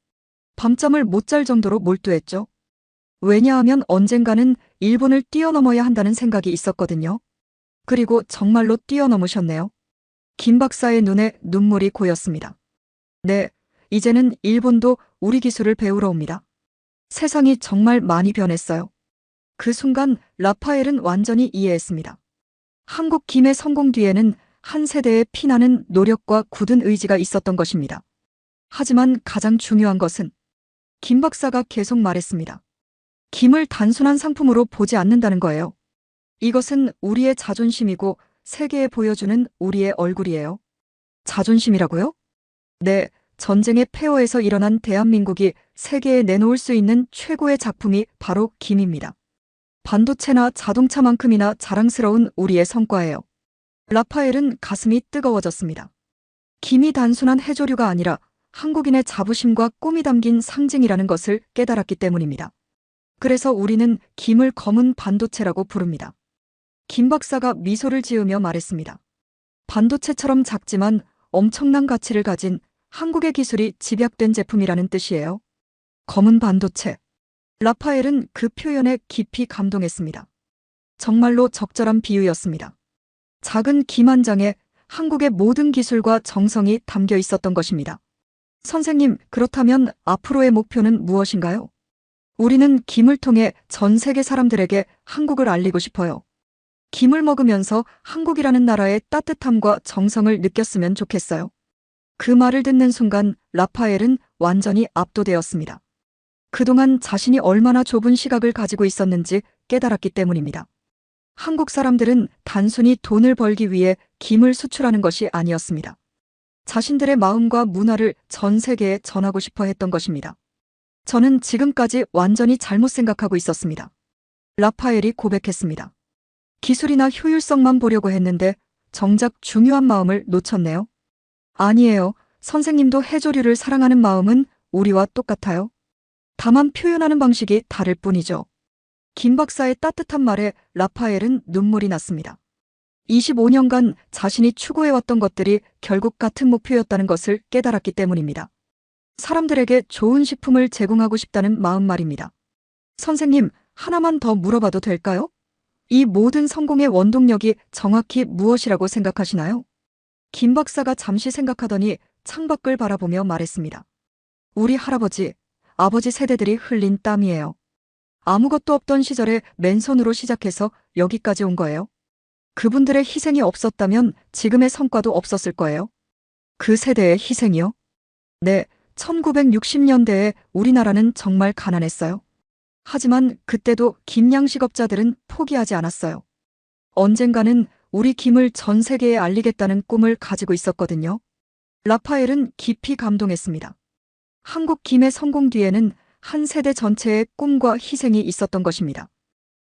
밤잠을 못 잘 정도로 몰두했죠. 왜냐하면 언젠가는 일본을 뛰어넘어야 한다는 생각이 있었거든요. 그리고 정말로 뛰어넘으셨네요. 김 박사의 눈에 눈물이 고였습니다. 네, 이제는 일본도 우리 기술을 배우러 옵니다. 세상이 정말 많이 변했어요. 그 순간 라파엘은 완전히 이해했습니다. 한국 김의 성공 뒤에는 한 세대의 피나는 노력과 굳은 의지가 있었던 것입니다. 하지만 가장 중요한 것은 김 박사가 계속 말했습니다. 김을 단순한 상품으로 보지 않는다는 거예요. 이것은 우리의 자존심이고 세계에 보여주는 우리의 얼굴이에요. 자존심이라고요? 네, 전쟁의 폐허에서 일어난 대한민국이 세계에 내놓을 수 있는 최고의 작품이 바로 김입니다. 반도체나 자동차만큼이나 자랑스러운 우리의 성과예요. 라파엘은 가슴이 뜨거워졌습니다. 김이 단순한 해조류가 아니라 한국인의 자부심과 꿈이 담긴 상징이라는 것을 깨달았기 때문입니다. 그래서 우리는 김을 검은 반도체라고 부릅니다. 김 박사가 미소를 지으며 말했습니다. 반도체처럼 작지만 엄청난 가치를 가진 한국의 기술이 집약된 제품이라는 뜻이에요. 검은 반도체. 라파엘은 그 표현에 깊이 감동했습니다. 정말로 적절한 비유였습니다. 작은 김 한 장에 한국의 모든 기술과 정성이 담겨 있었던 것입니다. 선생님, 그렇다면 앞으로의 목표는 무엇인가요? 우리는 김을 통해 전 세계 사람들에게 한국을 알리고 싶어요. 김을 먹으면서 한국이라는 나라의 따뜻함과 정성을 느꼈으면 좋겠어요. 그 말을 듣는 순간 라파엘은 완전히 압도되었습니다. 그동안 자신이 얼마나 좁은 시각을 가지고 있었는지 깨달았기 때문입니다. 한국 사람들은 단순히 돈을 벌기 위해 김을 수출하는 것이 아니었습니다. 자신들의 마음과 문화를 전 세계에 전하고 싶어 했던 것입니다. 저는 지금까지 완전히 잘못 생각하고 있었습니다. 라파엘이 고백했습니다. 기술이나 효율성만 보려고 했는데 정작 중요한 마음을 놓쳤네요. 아니에요. 선생님도 해조류를 사랑하는 마음은 우리와 똑같아요. 다만 표현하는 방식이 다를 뿐이죠. 김 박사의 따뜻한 말에 라파엘은 눈물이 났습니다. 25년간 자신이 추구해왔던 것들이 결국 같은 목표였다는 것을 깨달았기 때문입니다. 사람들에게 좋은 식품을 제공하고 싶다는 마음 말입니다. 선생님, 하나만 더 물어봐도 될까요? 이 모든 성공의 원동력이 정확히 무엇이라고 생각하시나요? 김 박사가 잠시 생각하더니 창밖을 바라보며 말했습니다. 우리 할아버지, 아버지 세대들이 흘린 땀이에요. 아무것도 없던 시절에 맨손으로 시작해서 여기까지 온 거예요. 그분들의 희생이 없었다면 지금의 성과도 없었을 거예요. 그 세대의 희생이요? 네, 1960년대에 우리나라는 정말 가난했어요. 하지만 그때도 김양식업자들은 포기하지 않았어요. 언젠가는 우리 김을 전 세계에 알리겠다는 꿈을 가지고 있었거든요. 라파엘은 깊이 감동했습니다. 한국 김의 성공 뒤에는 한 세대 전체의 꿈과 희생이 있었던 것입니다.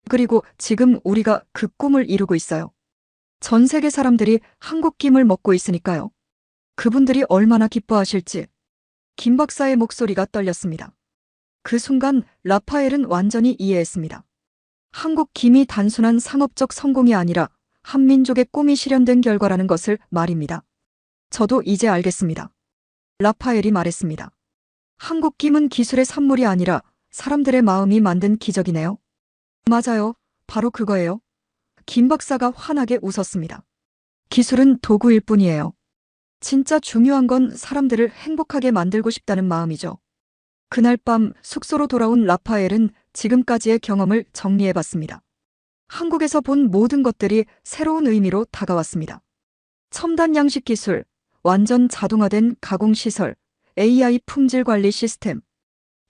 그리고 지금 우리가 그 꿈을 이루고 있어요. 전 세계 사람들이 한국 김을 먹고 있으니까요. 그분들이 얼마나 기뻐하실지. 김 박사의 목소리가 떨렸습니다. 그 순간 라파엘은 완전히 이해했습니다. 한국 김이 단순한 상업적 성공이 아니라 한민족의 꿈이 실현된 결과라는 것을 말입니다. 저도 이제 알겠습니다. 라파엘이 말했습니다. 한국 김은 기술의 산물이 아니라 사람들의 마음이 만든 기적이네요. 맞아요. 바로 그거예요. 김 박사가 환하게 웃었습니다. 기술은 도구일 뿐이에요. 진짜 중요한 건 사람들을 행복하게 만들고 싶다는 마음이죠. 그날 밤 숙소로 돌아온 라파엘은 지금까지의 경험을 정리해봤습니다. 한국에서 본 모든 것들이 새로운 의미로 다가왔습니다. 첨단 양식 기술, 완전 자동화된 가공시설, AI 품질 관리 시스템.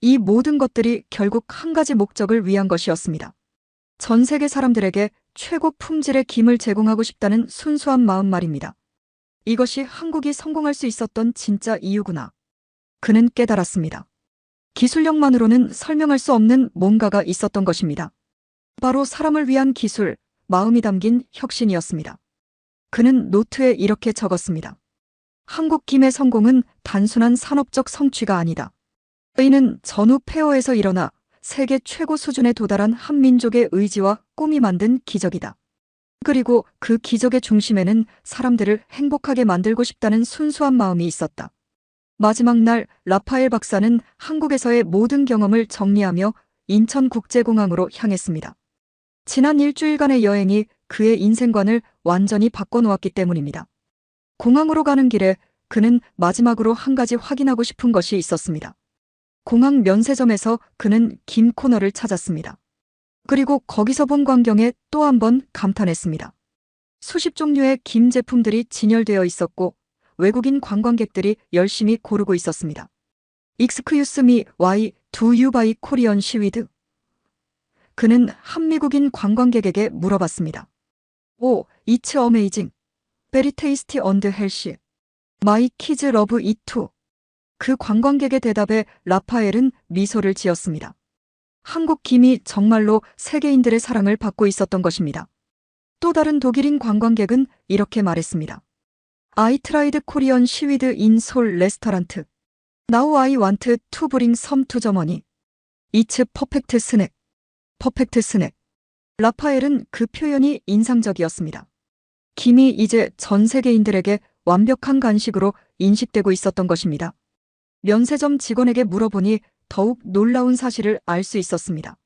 이 모든 것들이 결국 한 가지 목적을 위한 것이었습니다. 전 세계 사람들에게 최고 품질의 김을 제공하고 싶다는 순수한 마음 말입니다. 이것이 한국이 성공할 수 있었던 진짜 이유구나. 그는 깨달았습니다. 기술력만으로는 설명할 수 없는 뭔가가 있었던 것입니다. 바로 사람을 위한 기술, 마음이 담긴 혁신이었습니다. 그는 노트에 이렇게 적었습니다. 한국 김의 성공은 단순한 산업적 성취가 아니다. 이는 전후 폐허에서 일어나 세계 최고 수준에 도달한 한민족의 의지와 꿈이 만든 기적이다. 그리고 그 기적의 중심에는 사람들을 행복하게 만들고 싶다는 순수한 마음이 있었다. 마지막 날 라파엘 박사는 한국에서의 모든 경험을 정리하며 인천국제공항으로 향했습니다. 지난 일주일간의 여행이 그의 인생관을 완전히 바꿔놓았기 때문입니다. 공항으로 가는 길에 그는 마지막으로 한 가지 확인하고 싶은 것이 있었습니다. 공항 면세점에서 그는 김 코너를 찾았습니다. 그리고 거기서 본 광경에 또 한 번 감탄했습니다. 수십 종류의 김 제품들이 진열되어 있었고 외국인 관광객들이 열심히 고르고 있었습니다. Excuse me, why do you buy Korean seaweed? 그는 한미국인 관광객에게 물어봤습니다. 오, it's amazing. Very tasty and healthy. My kids love it too. 그 관광객의 대답에 라파엘은 미소를 지었습니다. 한국 김이 정말로 세계인들의 사랑을 받고 있었던 것입니다. 또 다른 독일인 관광객은 이렇게 말했습니다. I tried Korean seaweed in Seoul restaurant. Now I want to bring some to Germany. It's perfect snack. 퍼펙트 스낵. 라파엘은 그 표현이 인상적이었습니다. 김이 이제 전 세계인들에게 완벽한 간식으로 인식되고 있었던 것입니다. 면세점 직원에게 물어보니 더욱 놀라운 사실을 알 수 있었습니다.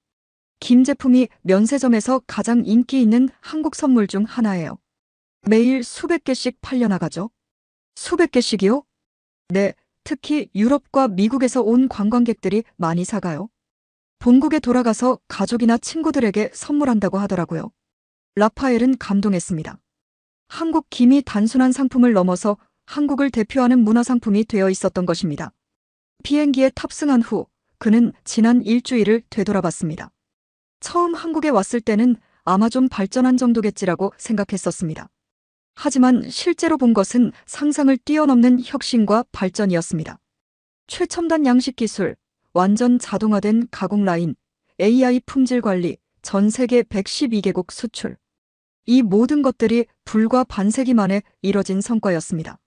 김 제품이 면세점에서 가장 인기 있는 한국 선물 중 하나예요. 매일 수백 개씩 팔려나가죠. 수백 개씩이요? 네, 특히 유럽과 미국에서 온 관광객들이 많이 사가요. 본국에 돌아가서 가족이나 친구들에게 선물한다고 하더라고요. 라파엘은 감동했습니다. 한국 김이 단순한 상품을 넘어서 한국을 대표하는 문화상품이 되어 있었던 것입니다. 비행기에 탑승한 후 그는 지난 일주일을 되돌아봤습니다. 처음 한국에 왔을 때는 아마 좀 발전한 정도겠지라고 생각했었습니다. 하지만 실제로 본 것은 상상을 뛰어넘는 혁신과 발전이었습니다. 최첨단 양식 기술, 완전 자동화된 가공 라인, AI 품질 관리, 전 세계 112개국 수출. 이 모든 것들이 불과 반세기 만에 이뤄진 성과였습니다.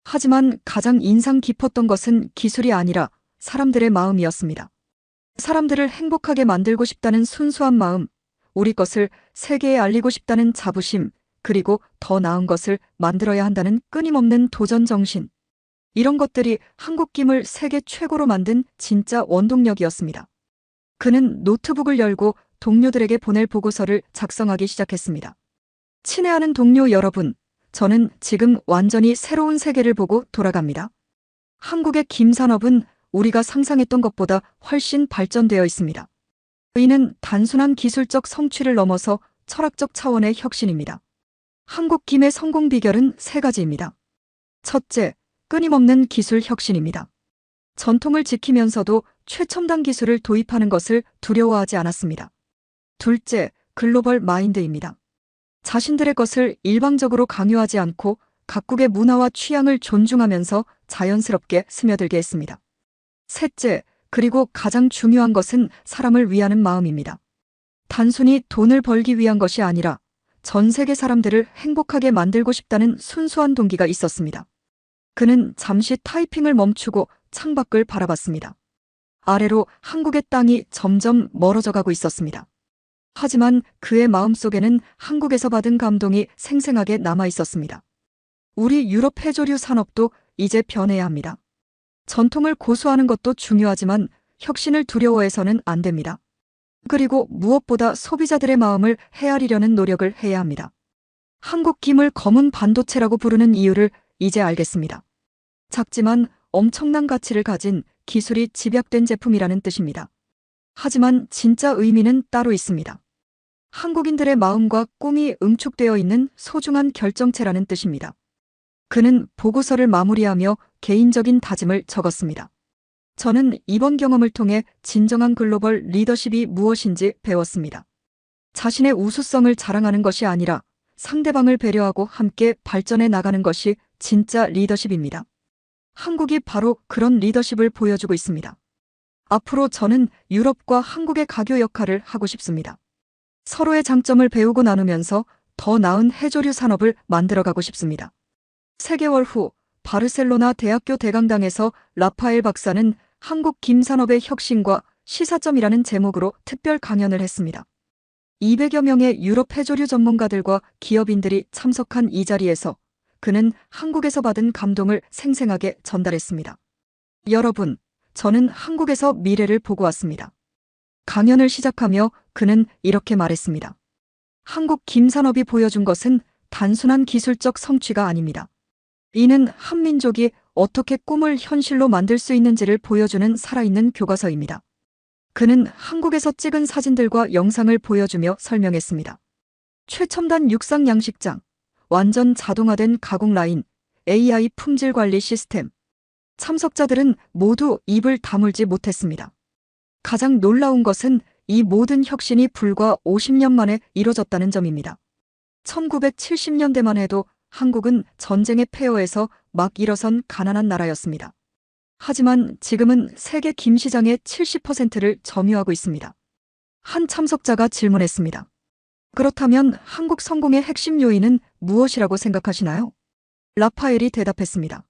하지만 가장 인상 깊었던 것은 기술이 아니라 사람들의 마음이었습니다. 사람들을 행복하게 만들고 싶다는 순수한 마음, 우리 것을 세계에 알리고 싶다는 자부심, 그리고 더 나은 것을 만들어야 한다는 끊임없는 도전 정신. 이런 것들이 한국김을 세계 최고로 만든 진짜 원동력이었습니다. 그는 노트북을 열고 동료들에게 보낼 보고서를 작성하기 시작했습니다. 친애하는 동료 여러분, 저는 지금 완전히 새로운 세계를 보고 돌아갑니다. 한국의 김 산업은 우리가 상상했던 것보다 훨씬 발전되어 있습니다. 이는 단순한 기술적 성취를 넘어서 철학적 차원의 혁신입니다. 한국 김의 성공 비결은 세 가지입니다. 첫째, 끊임없는 기술 혁신입니다. 전통을 지키면서도 최첨단 기술을 도입하는 것을 두려워하지 않았습니다. 둘째, 글로벌 마인드입니다. 자신들의 것을 일방적으로 강요하지 않고 각국의 문화와 취향을 존중하면서 자연스럽게 스며들게 했습니다. 셋째, 그리고 가장 중요한 것은 사람을 위하는 마음입니다. 단순히 돈을 벌기 위한 것이 아니라 전 세계 사람들을 행복하게 만들고 싶다는 순수한 동기가 있었습니다. 그는 잠시 타이핑을 멈추고 창밖을 바라봤습니다. 아래로 한국의 땅이 점점 멀어져 가고 있었습니다. 하지만 그의 마음속에는 한국에서 받은 감동이 생생하게 남아 있었습니다. 우리 유럽 해조류 산업도 이제 변해야 합니다. 전통을 고수하는 것도 중요하지만 혁신을 두려워해서는 안 됩니다. 그리고 무엇보다 소비자들의 마음을 헤아리려는 노력을 해야 합니다. 한국 김을 검은 반도체라고 부르는 이유를 이제 알겠습니다. 작지만 엄청난 가치를 가진 기술이 집약된 제품이라는 뜻입니다. 하지만 진짜 의미는 따로 있습니다. 한국인들의 마음과 꿈이 응축되어 있는 소중한 결정체라는 뜻입니다. 그는 보고서를 마무리하며 개인적인 다짐을 적었습니다. 저는 이번 경험을 통해 진정한 글로벌 리더십이 무엇인지 배웠습니다. 자신의 우수성을 자랑하는 것이 아니라 상대방을 배려하고 함께 발전해 나가는 것이 진짜 리더십입니다. 한국이 바로 그런 리더십을 보여주고 있습니다. 앞으로 저는 유럽과 한국의 가교 역할을 하고 싶습니다. 서로의 장점을 배우고 나누면서 더 나은 해조류 산업을 만들어가고 싶습니다. 세개월 후 바르셀로나 대학교 대강당에서 라파엘 박사는 한국 김산업의 혁신과 시사점이라는 제목으로 특별 강연을 했습니다. 200여 명의 유럽 해조류 전문가들과 기업인들이 참석한 이 자리에서 그는 한국에서 받은 감동을 생생하게 전달했습니다. 여러분, 저는 한국에서 미래를 보고 왔습니다. 강연을 시작하며 그는 이렇게 말했습니다. 한국 김산업이 보여준 것은 단순한 기술적 성취가 아닙니다. 이는 한민족이 어떻게 꿈을 현실로 만들 수 있는지를 보여주는 살아있는 교과서입니다. 그는 한국에서 찍은 사진들과 영상을 보여주며 설명했습니다. 최첨단 육상 양식장, 완전 자동화된 가공 라인, AI 품질 관리 시스템. 참석자들은 모두 입을 다물지 못했습니다. 가장 놀라운 것은 이 모든 혁신이 불과 50년 만에 이뤄졌다는 점입니다. 1970년대만 해도 한국은 전쟁의 폐허에서 막 일어선 가난한 나라였습니다. 하지만 지금은 세계 김 시장의 70%를 점유하고 있습니다. 한 참석자가 질문했습니다. 그렇다면 한국 성공의 핵심 요인은 무엇이라고 생각하시나요? 라파엘이 대답했습니다.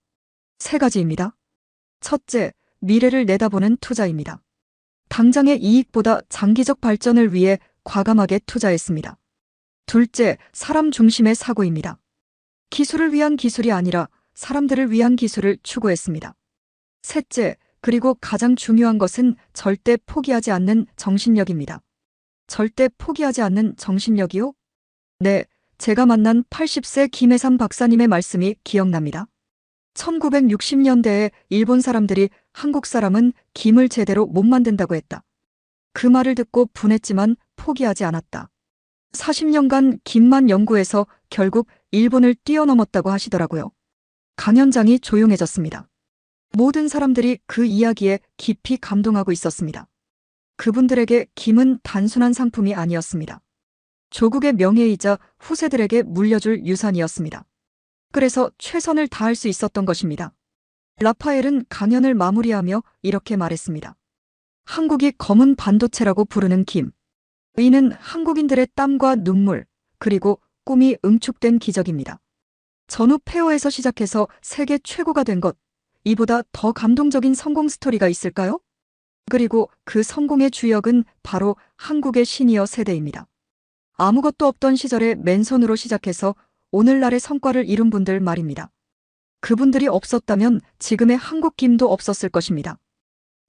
세 가지입니다. 첫째, 미래를 내다보는 투자입니다. 당장의 이익보다 장기적 발전을 위해 과감하게 투자했습니다. 둘째, 사람 중심의 사고입니다. 기술을 위한 기술이 아니라 사람들을 위한 기술을 추구했습니다. 셋째, 그리고 가장 중요한 것은 절대 포기하지 않는 정신력입니다. 절대 포기하지 않는 정신력이요? 네, 제가 만난 80세 김혜삼 박사님의 말씀이 기억납니다. 1960년대에 일본 사람들이 한국 사람은 김을 제대로 못 만든다고 했다. 그 말을 듣고 분했지만 포기하지 않았다. 40년간 김만 연구해서 결국 일본을 뛰어넘었다고 하시더라고요. 강연장이 조용해졌습니다. 모든 사람들이 그 이야기에 깊이 감동하고 있었습니다. 그분들에게 김은 단순한 상품이 아니었습니다. 조국의 명예이자 후세들에게 물려줄 유산이었습니다. 그래서 최선을 다할 수 있었던 것입니다. 라파엘은 강연을 마무리하며 이렇게 말했습니다. 한국이 검은 반도체라고 부르는 김. 이는 한국인들의 땀과 눈물, 그리고 꿈이 응축된 기적입니다. 전후 폐허에서 시작해서 세계 최고가 된 것, 이보다 더 감동적인 성공 스토리가 있을까요? 그리고 그 성공의 주역은 바로 한국의 시니어 세대입니다. 아무것도 없던 시절에 맨손으로 시작해서 오늘날의 성과를 이룬 분들 말입니다. 그분들이 없었다면 지금의 한국 김도 없었을 것입니다.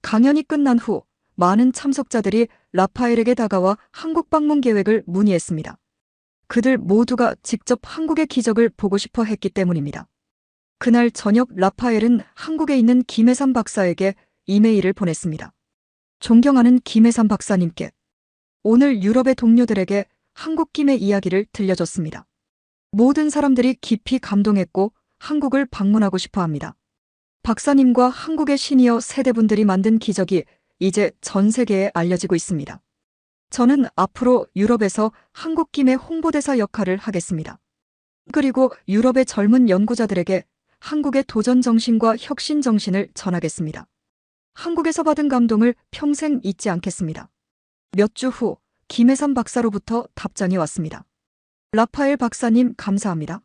강연이 끝난 후 많은 참석자들이 라파엘에게 다가와 한국 방문 계획을 문의했습니다. 그들 모두가 직접 한국의 기적을 보고 싶어 했기 때문입니다. 그날 저녁 라파엘은 한국에 있는 김혜삼 박사에게 이메일을 보냈습니다. 존경하는 김혜삼 박사님께 오늘 유럽의 동료들에게 한국 김의 이야기를 들려줬습니다. 모든 사람들이 깊이 감동했고 한국을 방문하고 싶어 합니다. 박사님과 한국의 시니어 세대분들이 만든 기적이 이제 전 세계에 알려지고 있습니다. 저는 앞으로 유럽에서 한국 김의 홍보대사 역할을 하겠습니다. 그리고 유럽의 젊은 연구자들에게 한국의 도전 정신과 혁신 정신을 전하겠습니다. 한국에서 받은 감동을 평생 잊지 않겠습니다. 몇 주 후 김혜삼 박사로부터 답장이 왔습니다. 라파엘 박사님 감사합니다.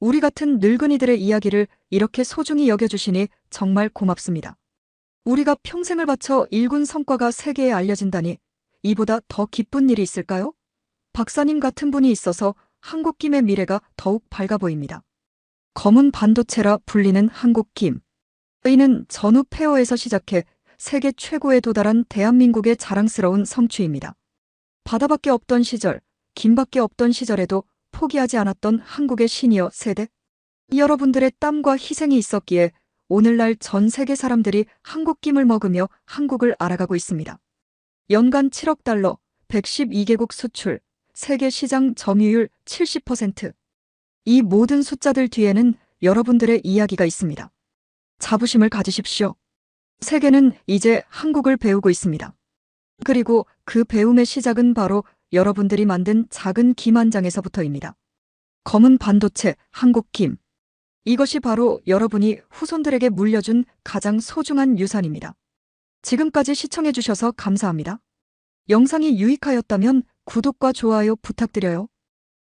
우리 같은 늙은이들의 이야기를 이렇게 소중히 여겨주시니 정말 고맙습니다. 우리가 평생을 바쳐 일군 성과가 세계에 알려진다니 이보다 더 기쁜 일이 있을까요? 박사님 같은 분이 있어서 한국 김의 미래가 더욱 밝아 보입니다. 검은 반도체라 불리는 한국 김. 이는 전후 폐허에서 시작해 세계 최고에 도달한 대한민국의 자랑스러운 성취입니다. 바다밖에 없던 시절, 김밖에 없던 시절에도 포기하지 않았던 한국의 시니어 세대. 여러분들의 땀과 희생이 있었기에 오늘날 전 세계 사람들이 한국 김을 먹으며 한국을 알아가고 있습니다. 연간 7억 달러, 112개국 수출, 세계 시장 점유율 70%. 이 모든 숫자들 뒤에는 여러분들의 이야기가 있습니다. 자부심을 가지십시오. 세계는 이제 한국을 배우고 있습니다. 그리고 그 배움의 시작은 바로 여러분들이 만든 작은 김 한 장에서부터입니다. 검은 반도체, 한국 김. 이것이 바로 여러분이 후손들에게 물려준 가장 소중한 유산입니다. 지금까지 시청해주셔서 감사합니다. 영상이 유익하였다면 구독과 좋아요 부탁드려요.